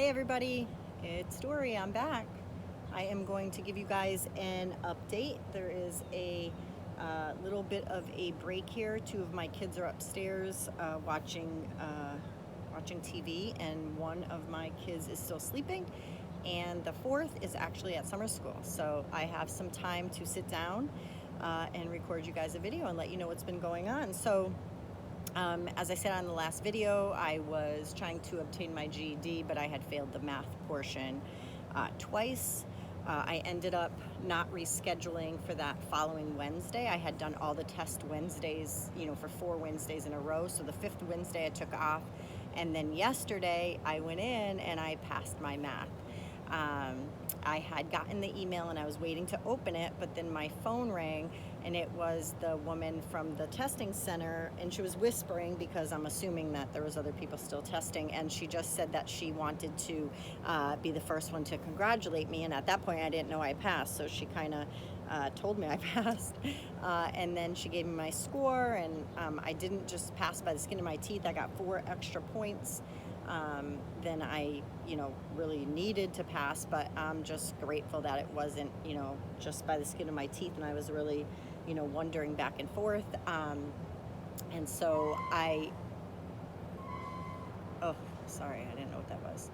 Hey everybody, it's Dory. I'm back. I am going to give you guys an update. There is a little bit of a break here. Two of my kids are upstairs watching TV, and one of my kids is still sleeping, and the fourth is actually at summer school. So I have some time to sit down and record you guys a video and let you know what's been going on. So as I said on the last video, I was trying to obtain my GED, but I had failed the math portion twice. I ended up not rescheduling for that following Wednesday. I had done all the test Wednesdays, for 4 Wednesdays in a row. So the 5th Wednesday I took off. And then yesterday I went in and I passed my math. I had gotten the email and I was waiting to open it, but then my phone rang and it was the woman from the testing center, and she was whispering because I'm assuming that there was other people still testing, and she just said that she wanted to be the first one to congratulate me, and at that point I didn't know I passed, so she kind of told me I passed, and then she gave me my score, and I didn't just pass by the skin of my teeth. I got 4 extra points than I, really needed to pass, but I'm just grateful that it wasn't, just by the skin of my teeth, and I was really, wondering back and forth, and so oh, sorry, I didn't know what that was.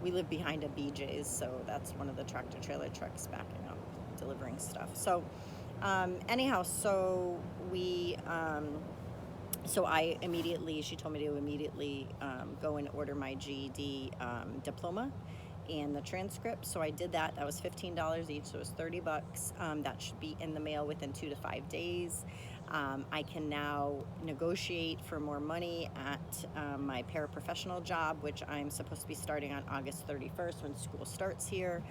We live behind a BJ's, so that's one of the tractor trailer trucks backing up, delivering stuff. So anyhow, so she told me to immediately go and order my GED diploma and the transcript. So I did that. That was $15 each, so it was $30. That should be in the mail within 2 to 5 days. I can now negotiate for more money at my paraprofessional job, which I'm supposed to be starting on August 31st when school starts here.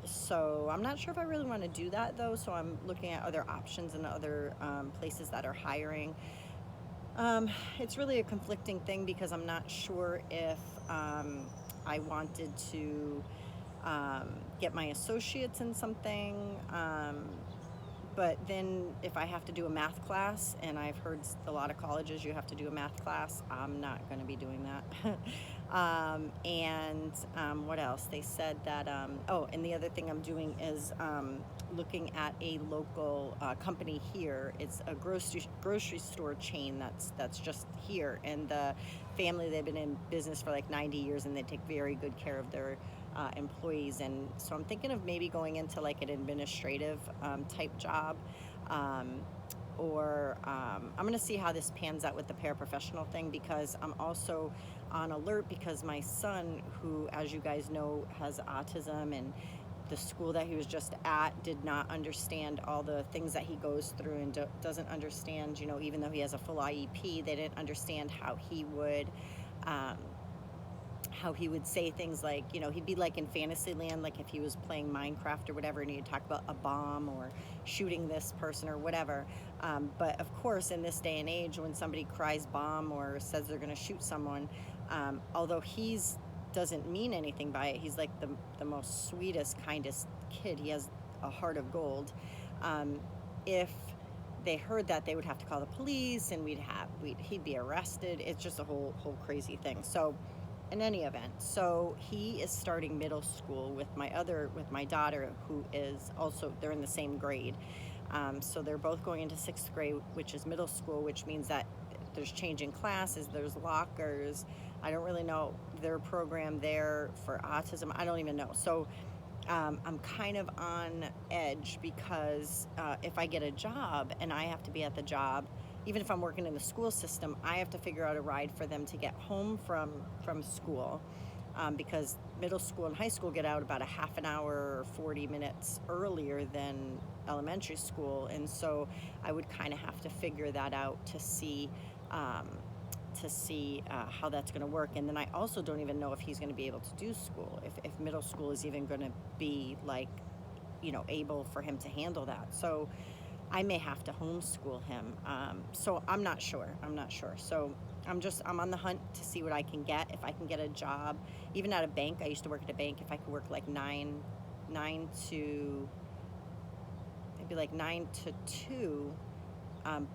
So I'm not sure if I really want to do that though, so I'm looking at other options and other places that are hiring. It's really a conflicting thing because I'm not sure if I wanted to get my associates in something, but then if I have to do a math class, and I've heard a lot of colleges you have to do a math class, I'm not going to be doing that. What else? They said that, and the other thing I'm doing is looking at a local company here. It's a grocery store chain that's just here, and the family, they've been in business for like 90 years, and they take very good care of their employees. And so I'm thinking of maybe going into like an administrative type job, or I'm going to see how this pans out with the paraprofessional thing, because I'm also on alert because my son, who, as you guys know, has autism, and the school that he was just at did not understand all the things that he goes through, and doesn't understand, even though he has a full IEP, they didn't understand how he would say things like, he'd be like in Fantasyland, like if he was playing Minecraft or whatever, and he'd talk about a bomb or shooting this person or whatever. But of course, in this day and age, when somebody cries bomb or says they're going to shoot someone, although he's doesn't mean anything by it, he's like the most sweetest, kindest kid. He has a heart of gold. If they heard that, they would have to call the police, and he'd be arrested. It's just a whole crazy thing. So in any event, so he is starting middle school with my daughter, who is also, they're in the same grade. So they're both going into 6th grade, which is middle school, which means that there's changing classes, there's lockers. I don't really know their program there for autism. I don't even know. So I'm kind of on edge because if I get a job and I have to be at the job, even if I'm working in the school system, I have to figure out a ride for them to get home from school, because middle school and high school get out about a half an hour or 40 minutes earlier than elementary school. And so I would kind of have to figure that out to see how that's going to work. And then I also don't even know if he's going to be able to do school, if middle school is even going to be like, able for him to handle that. So I may have to homeschool him. So I'm not sure. So I'm on the hunt to see what I can get. If I can get a job, even at a bank. I used to work at a bank. If I could work like 9 to 2.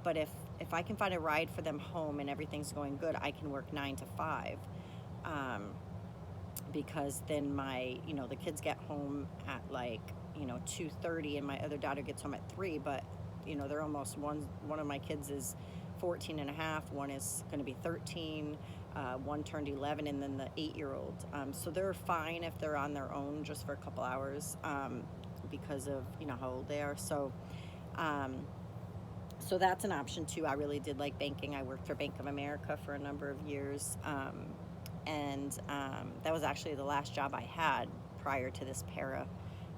But if I can find a ride for them home and everything's going good, I can work 9 to 5. because then the kids get home at like 2:30, and my other daughter gets home at 3. But they're almost one of my kids is 14 and a half, one is going to be 13, one turned 11, and then the 8-year-old. So they're fine if they're on their own just for a couple hours, because of how old they are. So that's an option too. I really did like banking. I worked for Bank of America for a number of years, and that was actually the last job I had prior to this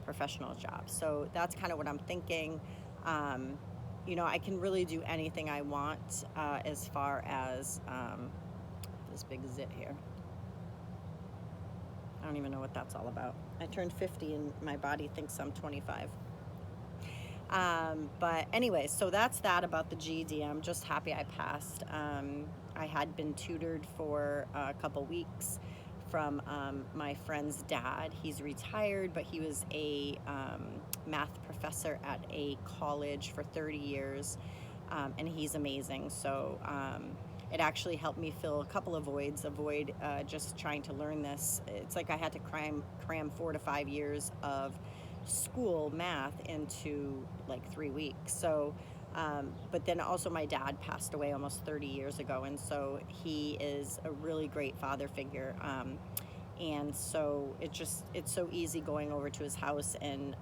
professional job. So that's kind of what I'm thinking. I can really do anything I want, as far as this big zit here. I don't even know what that's all about. I turned 50 and my body thinks I'm 25. But anyway, so that's that about the GED. I'm just happy I passed. I had been tutored for a couple weeks from my friend's dad. He's retired, but he was a math professor at a college for 30 years, and he's amazing. So it actually helped me fill a couple of voids, just trying to learn this. It's like I had to cram 4 to 5 years of school math into like 3 weeks. So but then also my dad passed away almost 30 years ago, and so he is a really great father figure, and so it's so easy going over to his house and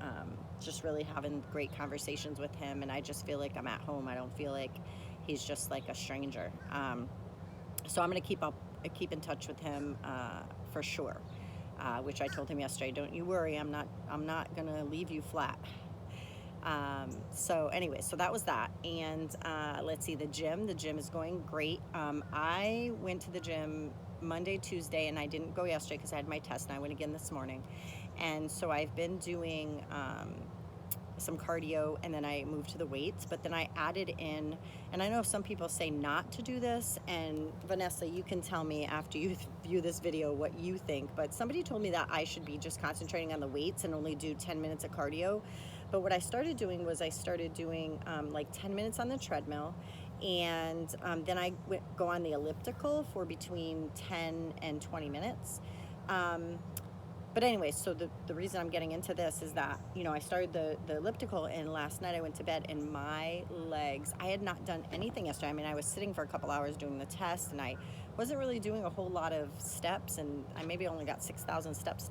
just really having great conversations with him, and I just feel like I'm at home. I don't feel like he's just like a stranger. So I'm going to keep in touch with him, for sure. Which I told him yesterday, don't you worry, I'm not gonna leave you flat. So anyway, so that was that. And let's see, the gym is going great. I went to the gym Monday, Tuesday, and I didn't go yesterday because I had my test, and I went again this morning. And so I've been doing some cardio, and then I moved to the weights, but then I added in, and I know some people say not to do this, and Vanessa, you can tell me after you view this video what you think, but somebody told me that I should be just concentrating on the weights and only do 10 minutes of cardio. But what I started doing was I started doing like 10 minutes on the treadmill, and then I go on the elliptical for between 10 and 20 minutes. But anyway, so the reason I'm getting into this is that, I started the elliptical, and last night I went to bed and my legs, I had not done anything yesterday. I mean, I was sitting for a couple hours doing the test, and I wasn't really doing a whole lot of steps, and I maybe only got 6,000 steps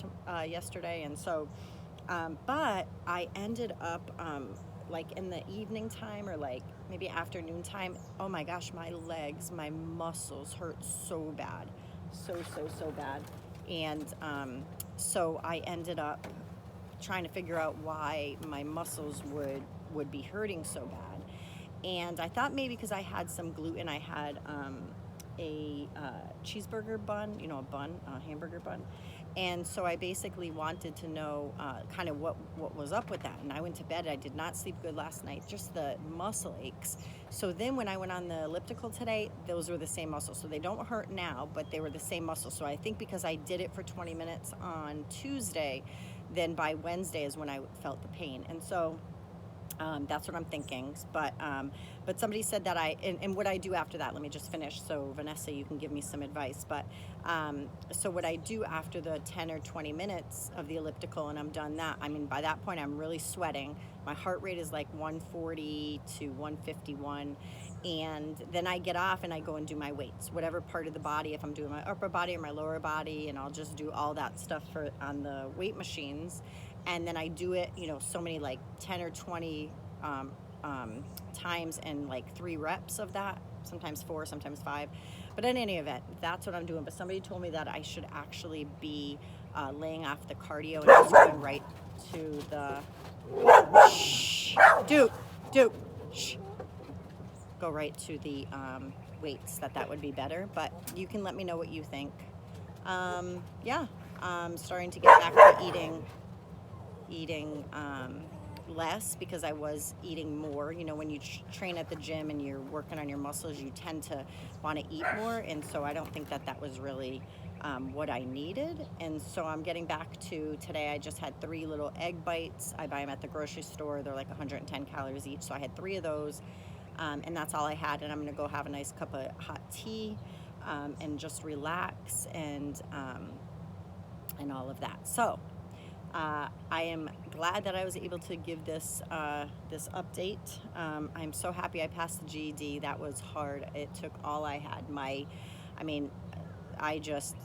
yesterday. And so, but I ended up, like in the evening time or like maybe afternoon time, oh my gosh, my legs, my muscles hurt so bad, so bad. And so I ended up trying to figure out why my muscles would be hurting so bad. And I thought maybe because I had some gluten, I had a cheeseburger bun, a hamburger bun. And so I basically wanted to know kind of what was up with that. And I went to bed. I did not sleep good last night, just the muscle aches. So then when I went on the elliptical today, those were the same muscles. So they don't hurt now, but they were the same muscles. So I think because I did it for 20 minutes on Tuesday, then by Wednesday is when I felt the pain. And so that's what I'm thinking. But somebody said that and what I do after that, let me just finish. So Vanessa, you can give me some advice. But so what I do after the 10 or 20 minutes of the elliptical, and I'm done that, I mean, by that point, I'm really sweating. My heart rate is like 140 to 151. And then I get off and I go and do my weights, whatever part of the body, if I'm doing my upper body or my lower body, and I'll just do all that stuff on the weight machines. And then I do it, so many, like 10 or 20 times, and like 3 reps of that, sometimes 4, sometimes 5. But in any event, that's what I'm doing. But somebody told me that I should actually be laying off the cardio and just going right to the shh, Duke, shh. Go right to the weights. That would be better. But you can let me know what you think. Yeah, I'm starting to get back to eating less, because I was eating more. When you train at the gym and you're working on your muscles, you tend to want to eat more, and so I don't think that was really what I needed. And so I'm getting back to today. I just had 3 little egg bites. I buy them at the grocery store. They're like 110 calories each, so I had 3 of those, and that's all I had. And I'm gonna go have a nice cup of hot tea. and just relax and all of that. So I am glad that I was able to give this this update. I'm so happy I passed the GED. That was hard. It took all I had. I mean, I just,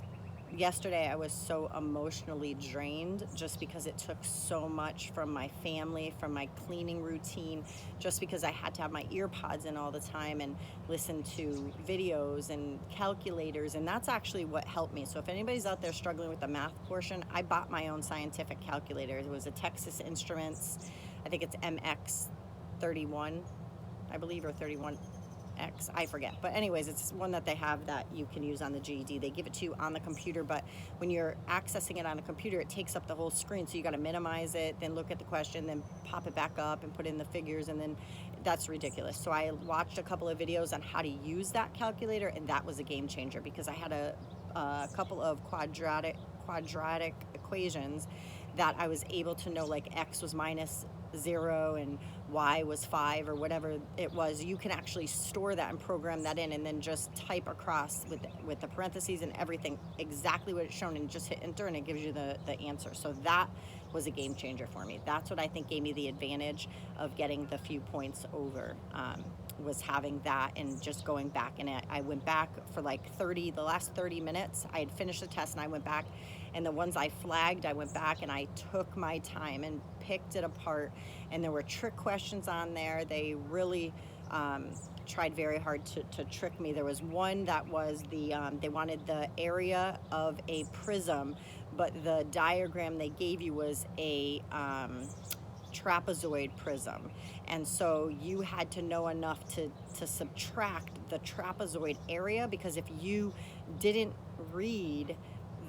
yesterday I was so emotionally drained just because it took so much from my family, from my cleaning routine, just because I had to have my ear pods in all the time and listen to videos and calculators, and that's actually what helped me. So if anybody's out there struggling with the math portion, I bought my own scientific calculator. It was a Texas Instruments, I think it's MX 31, I believe, or 31X, I forget. But anyways, it's one that they have that you can use on the GED. They give it to you on the computer, but when you're accessing it on a computer, it takes up the whole screen. So you got to minimize it, then look at the question, then pop it back up and put in the figures, and then that's ridiculous. So I watched a couple of videos on how to use that calculator, and that was a game changer because I had a couple of quadratic equations that I was able to know, like x was minus 0 and y was 5 or whatever it was. You can actually store that and program that in, and then just type across with the parentheses and everything exactly what it's shown, and just hit enter, and it gives you the answer. So that was a game changer for me. That's what I think gave me the advantage of getting the few points over, was having that and just going back. And I went back for like the last 30 minutes. I had finished the test and I went back, and the ones I flagged, I went back and I took my time and picked it apart. And there were trick questions on there. They really tried very hard to trick me. There was one that was they wanted the area of a prism, but the diagram they gave you was a trapezoid prism, and so you had to know enough to subtract the trapezoid area, because if you didn't read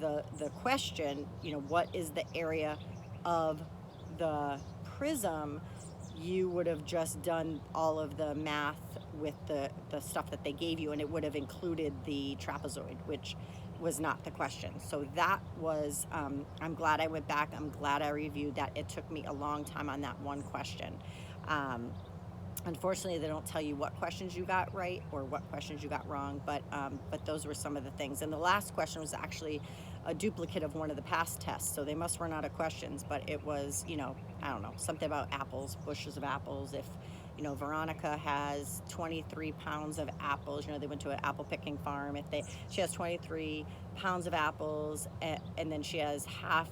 the question, you know, what is the area of the prism, you would have just done all of the math with the stuff that they gave you, and it would have included the trapezoid, which was not the question. So that was, I'm glad I went back. I'm glad I reviewed that. It took me a long time on that one question. Unfortunately, they don't tell you what questions you got right or what questions you got wrong, but those were some of the things. And the last question was actually a duplicate of one of the past tests, so they must run out of questions, but it was, you know, I don't know, something about apples, bushes of apples. If, you know, Veronica has 23 pounds of apples, you know, they went to an apple picking farm. She has 23 pounds of apples, and then she has half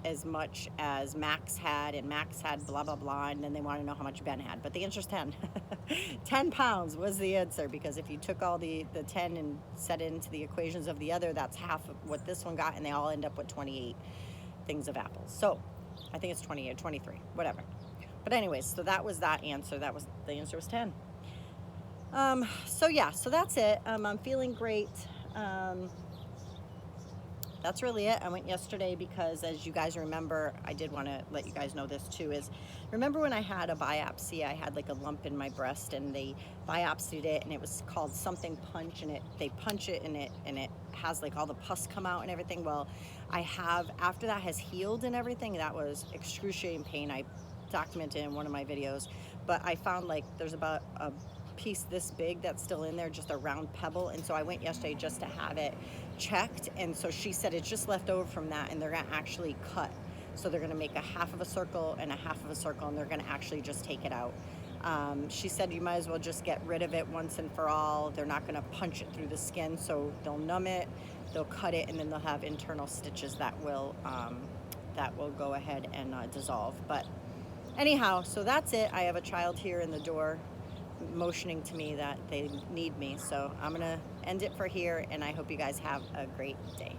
as much as Max had, and Max had blah, blah, blah, and then they want to know how much Ben had. But the answer is 10. 10 pounds was the answer, because if you took all the 10 and set it into the equations of the other, that's half of what this one got, and they all end up with 28 things of apples. So I think it's 28 or 23, whatever. But anyways, so that was that answer. The answer was 10. So yeah, so that's it. I'm feeling great. That's really it. I went yesterday because, as you guys remember, I did want to let you guys know this too, is remember when I had a biopsy, I had like a lump in my breast, and they biopsied it, and it was called something punch, and they punch it, and it has like all the pus come out and everything. Well, after that has healed and everything, that was excruciating pain. I documented in one of my videos, but I found like there's about a piece this big that's still in there, just a round pebble, and so I went yesterday just to have it checked, and so she said it's just left over from that, and they're gonna actually cut. So they're gonna make a half of a circle and a half of a circle, and they're gonna actually just take it out. She said you might as well just get rid of it once and for all. They're not gonna punch it through the skin, so they'll numb it, they'll cut it, and then they'll have internal stitches that will go ahead and dissolve. But anyhow, so that's it. I have a child here in the door motioning to me that they need me, so I'm gonna end it for here, and I hope you guys have a great day.